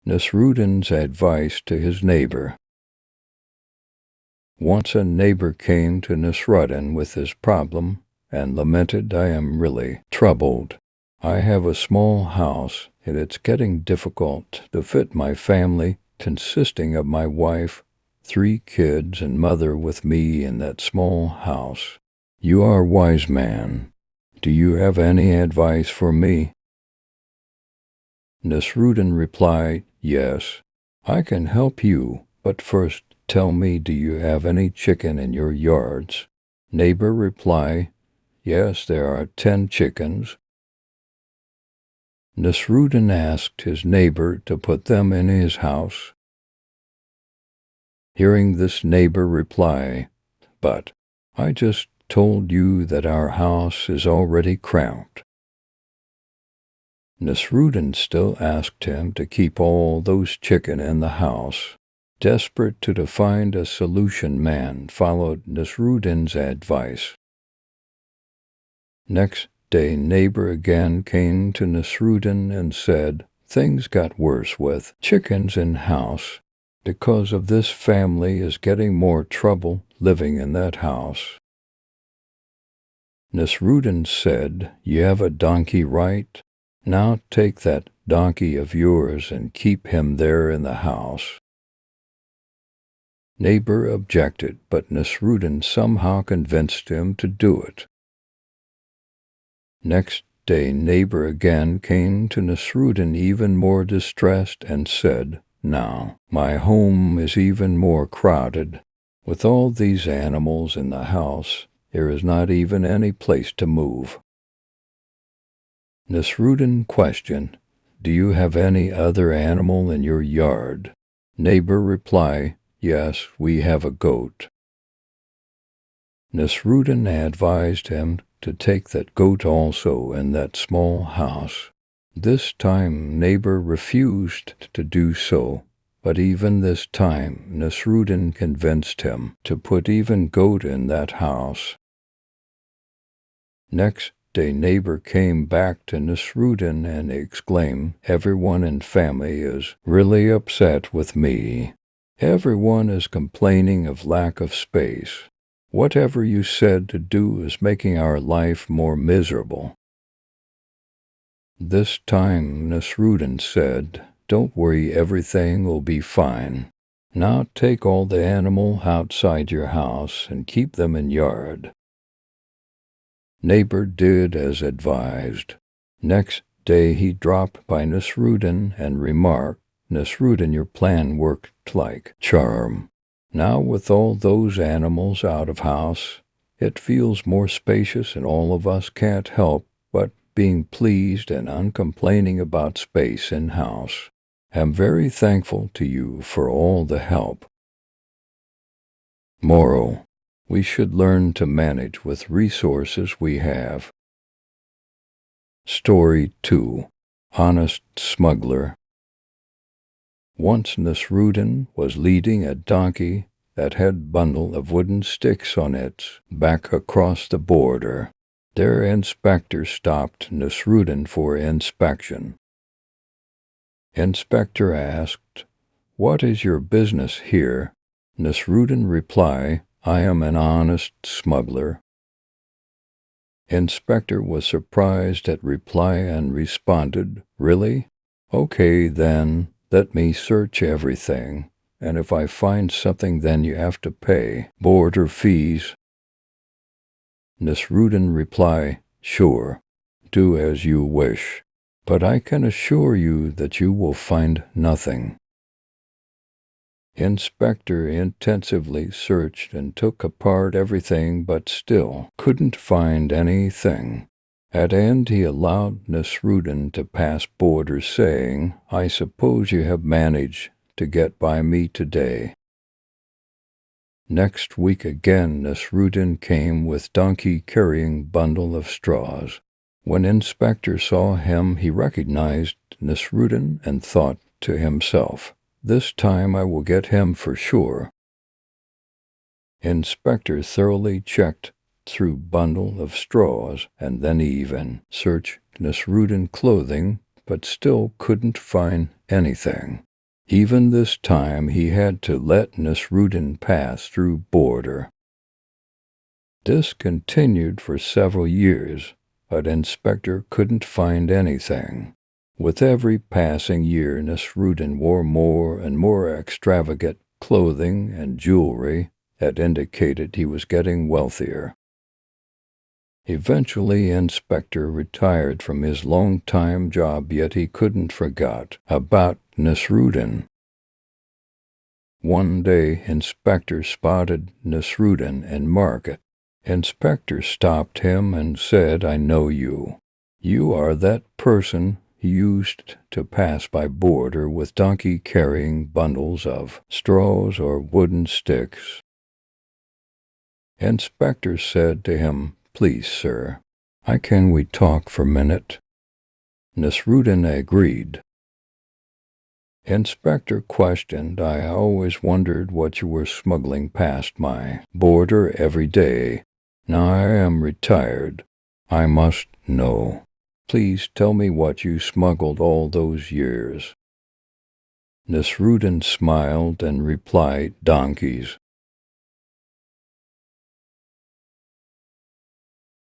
Nasrudin's advice to his neighbor. Once a neighbor came to Nasrudin with his problem and lamented, "I am really troubled. I have a small house, and it's getting difficult to fit my family, consisting of my wife, 3 kids, and mother with me in that small house. You are a wise man. Do you have any advice for me?" Nasrudin replied, "Yes, I can help you, but first tell me, do you have any chicken in your yards?" Neighbor replied, "Yes, there are 10 chickens." Nasrudin asked his neighbor to put them in his house. Hearing this neighbor reply, "But I just told you that our house is already cramped." Nasrudin still asked him to keep all those chicken in the house. Desperate to find a solution, man followed Nasrudin's advice. Next day, neighbor again came to Nasrudin and said, "Things got worse with chickens in house. Because of this, family is getting more trouble living in that house." Nasrudin said, "You have a donkey, right? Now take that donkey of yours and keep him there in the house." Neighbor objected, but Nasrudin somehow convinced him to do it. Next day, neighbor again came to Nasrudin even more distressed and said, "Now my home is even more crowded. With all these animals in the house, there is not even any place to move." Nasrudin questioned, "Do you have any other animal in your yard?" Neighbor replied, "Yes, we have a goat." Nasrudin advised him to take that goat also in that small house. This time neighbor refused to do so, but even this time Nasrudin convinced him to put even goat in that house. Next day neighbor came back to Nasrudin and exclaimed, "Everyone in family is really upset with me. Everyone is complaining of lack of space. Whatever you said to do is making our life more miserable." This time Nasrudin said, "Don't worry, everything will be fine. Now take all the animals outside your house and keep them in yard." Neighbor did as advised. Next day he dropped by Nasrudin and remarked, "Nasrudin, your plan worked like charm. Now with all those animals out of house, it feels more spacious, and all of us can't help but being pleased and uncomplaining about space in house. I'm very thankful to you for all the help." Moral: we should learn to manage with resources we have. Story 2. Honest Smuggler. Once Nasrudin was leading a donkey that had a bundle of wooden sticks on its back across the border. Their inspector stopped Nasrudin for inspection. Inspector asked, "What is your business here?" Nasrudin replied, "I am an honest smuggler." Inspector was surprised at reply and responded, "Really? Okay, then let me search everything, and if I find something, then you have to pay border fees." Nasrudin replied, "Sure, do as you wish, but I can assure you that you will find nothing." Inspector intensively searched and took apart everything, but still couldn't find anything. At end he allowed Nasrudin to pass border, saying, "I suppose you have managed to get by me today." Next week again Nasrudin came with donkey carrying bundle of straws. When Inspector saw him, he recognized Nasrudin and thought to himself, "This time I will get him for sure." Inspector thoroughly checked through bundle of straws, and then even searched Nasrudin clothing, but still couldn't find anything. Even this time he had to let Nasrudin pass through border. This continued for several years, but Inspector couldn't find anything. With every passing year, Nasrudin wore more and more extravagant clothing and jewelry that indicated he was getting wealthier. Eventually, Inspector retired from his long-time job, yet he couldn't forget about Nasrudin. One day, Inspector spotted Nasrudin in market. Inspector stopped him and said, "I know you. You are that person who used to pass by border with donkey carrying bundles of straws or wooden sticks." Inspector said to him, "Please, sir, can we talk for a minute?" Nasrudin agreed. Inspector questioned, "I always wondered what you were smuggling past my border every day. Now I am retired. I must know. Please tell me what you smuggled all those years." Nasrudin smiled and replied, "Donkeys.